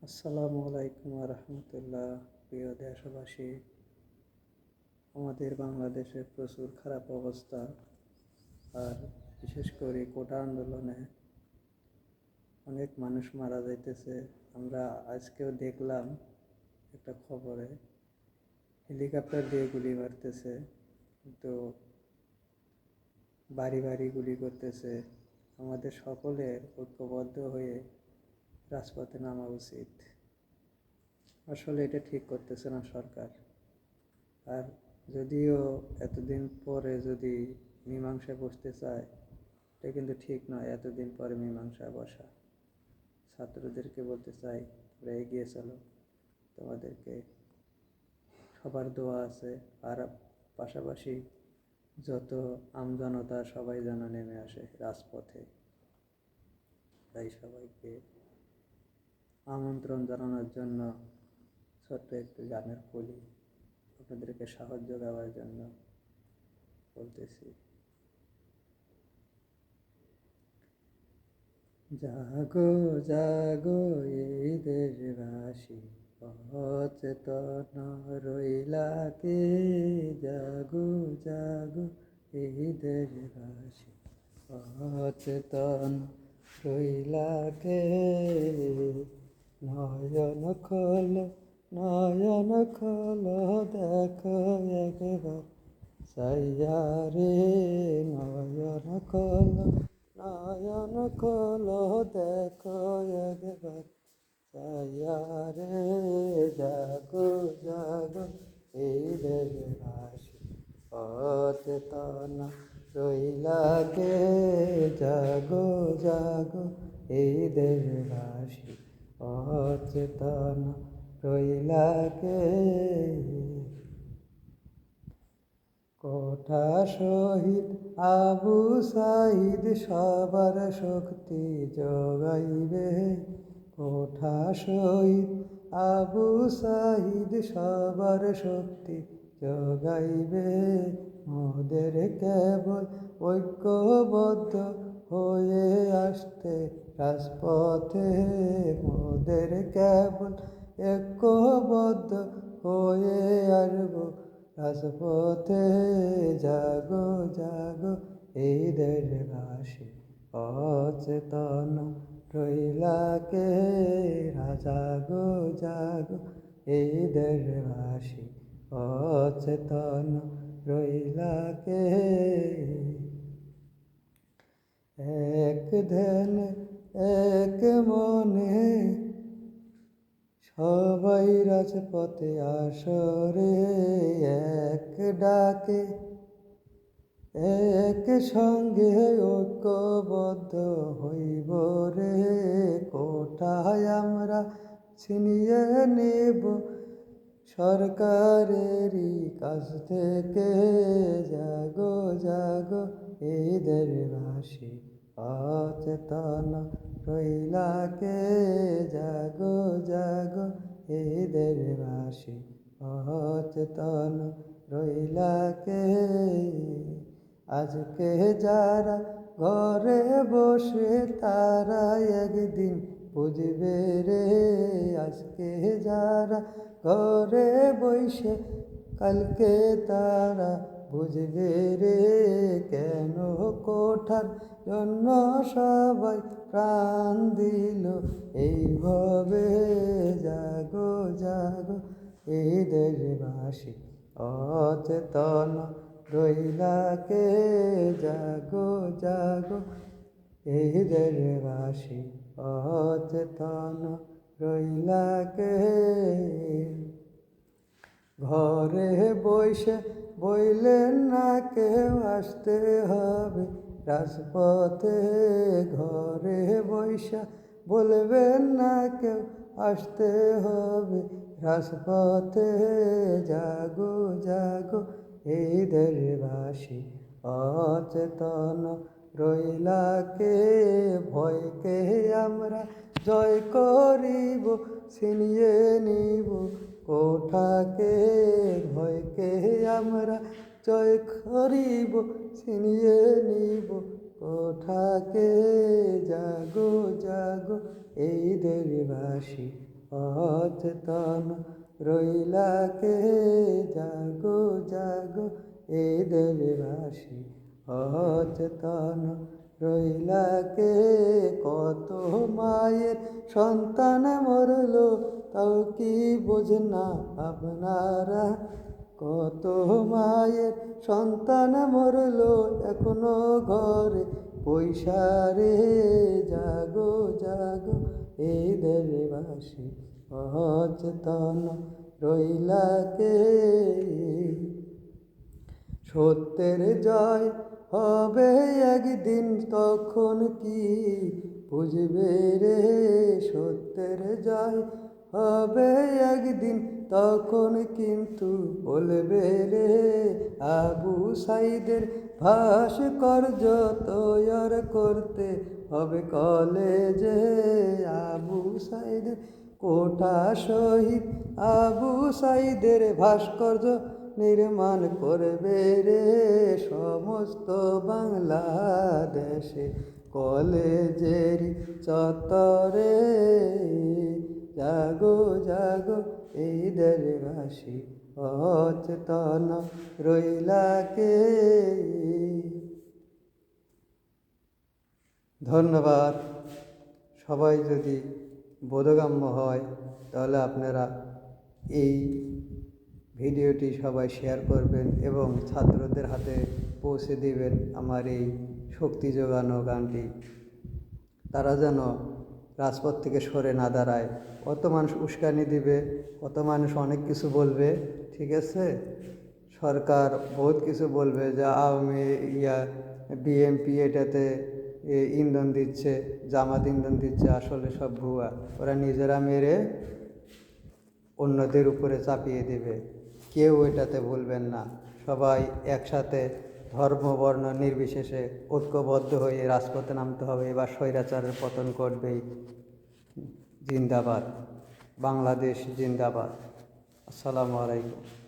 আসসালামু আলাইকুম রহমতুল্লাহ। প্রিয় দেশবাসী, আমাদের বাংলাদেশে প্রচুর খারাপ অবস্থা, আর বিশেষ করে কোটা আন্দোলনে অনেক মানুষ মারা যাইতেছে। আমরা আজকেও দেখলাম একটা খবরে হেলিকপ্টার দিয়ে গুলি মারতেছে, তো বাড়ি বাড়ি গুলি করতেছে। আমাদের সকলের ঐক্যবদ্ধ হয়ে রাজপথে নামা উচিত। আসলে এটা ঠিক করতেছে না সরকার। আর যদিও এতদিন পরে যদি মীমাংসায় বসতে চায়, এটা কিন্তু ঠিক নয়। এতদিন পরে মীমাংসায় বসা, ছাত্রদেরকে বলতে চাই, তোমরা এগিয়ে চলো, তোমাদেরকে সবার দোয়া আছে। আর পাশাপাশি যত আমজনতা সবাই যেন নেমে আসে রাজপথে, তাই সবাইকে আমন্ত্রণ জানানোর জন্য ছোট্ট একটু গানের কলি আপনাদেরকে সাহায্য দেওয়ার জন্য বলতেছি। জাগো জাগো এই দেশবাসী, অচেতন রইলা কে? জাগো জাগো এই দেশবাসী, অচেতন রইলা কে? নয়ন খোলো নয়ন খোলো, দেখো একবার চাইয়া রে। নয়ন খোলো নয়ন খোলো, দেখো একবার চাইয়া রে। জাগো জাগো এই দেশবাসী, অচেতন রইলা কে? জাগো জাগো এই দেশবাসী, অচেতন রইলা কে? কোঠা শহীদ আবু সাঈদ সবার শক্তি যোগাইবে। কোঠা শহীদ আবু সাঈদ সবার শক্তি যোগাইবে। মোদের কেবল ঐক্যবদ্ধ হয়ে আসতে রাজপথে। মোদের কেবল ঐক্যবদ্ধ হয়ে আসব রাজপথে। জাগো জাগো এই দেশবাসী, অচেতন রইলা কে? জাগো জাগো এই দেশবাসী, অচেতন রইলা কে? এক ধ্যানে এক মনে সবাই রাজপথে আসরে। এক ডাকে এক সঙ্গে ঐক্যবদ্ধ হইব রে। কোঠায় আমরা ছিনিয়ে নেব সরকারেরই কাছ থেকে। জাগো জাগো এই দেশবাসী, অচেতন রইলা কে? জাগো জাগো এই দেশবাসী, অচেতন রইলা কে? আজকে যারা ঘরে বসে তারা একদিন বুঝবে রে। আজকে যারা ঘরে বসে কালকে তারা বুঝবে রে। কেন কোঠার জন্য সবাই প্রাণ দিল এইভাবে? জাগো জাগো এই দেশবাসী, অচেতন রইলা কে? জাগো জাগো এই দেশবাসী, অচেতন রইলা কে? ঘরে বসে বইলেন না কেউ আসতে হবে রাজপথে। ঘরে বসে বলবেন না কেউ আসতে হবে রাজপথে। জাগো জাগো এই দেশবাসী, অচেতন রইলা কে? ভয়কে আমরা জয় করিব, ছিনিয়ে নিব কোঠাকে। ভয়কে আমরা জয় করিব, ছিনিয়ে নিব কোঠাকে। জাগো জাগো এই দেশবাসী, অচেতন রইলা কে, জাগো জাগো এই দেশবাসী, অচেতন রইলা কে। কত মায়ের সন্তান মরলো, তাও কি বোঝেন না আপনারা? কত মায়ের সন্তান মরলো, এখনো ঘরে পয়সারে। জাগো জাগো এই দেশবাসী, অচেতন রইলা কে। সত্যের জয় হবে একদিন, তখন কি বুঝবে রে? সত্যের জয় হবে একদিন, তখন কিন্তু বলবে রে। আবু সাইদের ভাস্কর্য তৈয়ার করতে হবে কলেজে। আবু সাইদের কোটা শহীদ, আবু সাইদের ভাস্কর্য নির্মাণ করবে রে। সমস্ত বাংলাদেশে কলেজের চত্বরে। জাগো জাগো এই দেশবাসী, অচেতন রইলা কে। ধন্যবাদ। সবাই যদি বোধগম্য হয় তাহলে আপনারা এই ভিডিওটি সবাই শেয়ার করবেন এবং ছাত্রদের হাতে পৌঁছে দিবেন আমার এই শক্তি যোগানো গানটি। তারা যেন রাজপথ থেকে সরে না দাঁড়ায়। কত মানুষ উস্কানি দিবে, কত মানুষ অনেক কিছু বলবে, ঠিক আছে? সরকার বহুত কিছু বলবে যে আওয়ামী বিএনপি এটাতে ইন্ধন দিচ্ছে, জামাত ইন্ধন দিচ্ছে। আসলে সব ভুয়া। ওরা নিজেরা মেরে অন্যদের উপরে চাপিয়ে দেবে। কেউ এটাতে বলবেন না। সবাই একসাথে ধর্ম বর্ণ নির্বিশেষে ঐক্যবদ্ধ হয়ে রাজপথে নামতে হবে। এবার স্বৈরাচারের পতন করবেই। জিন্দাবাদ বাংলাদেশ, জিন্দাবাদ। আসসালামু আলাইকুম।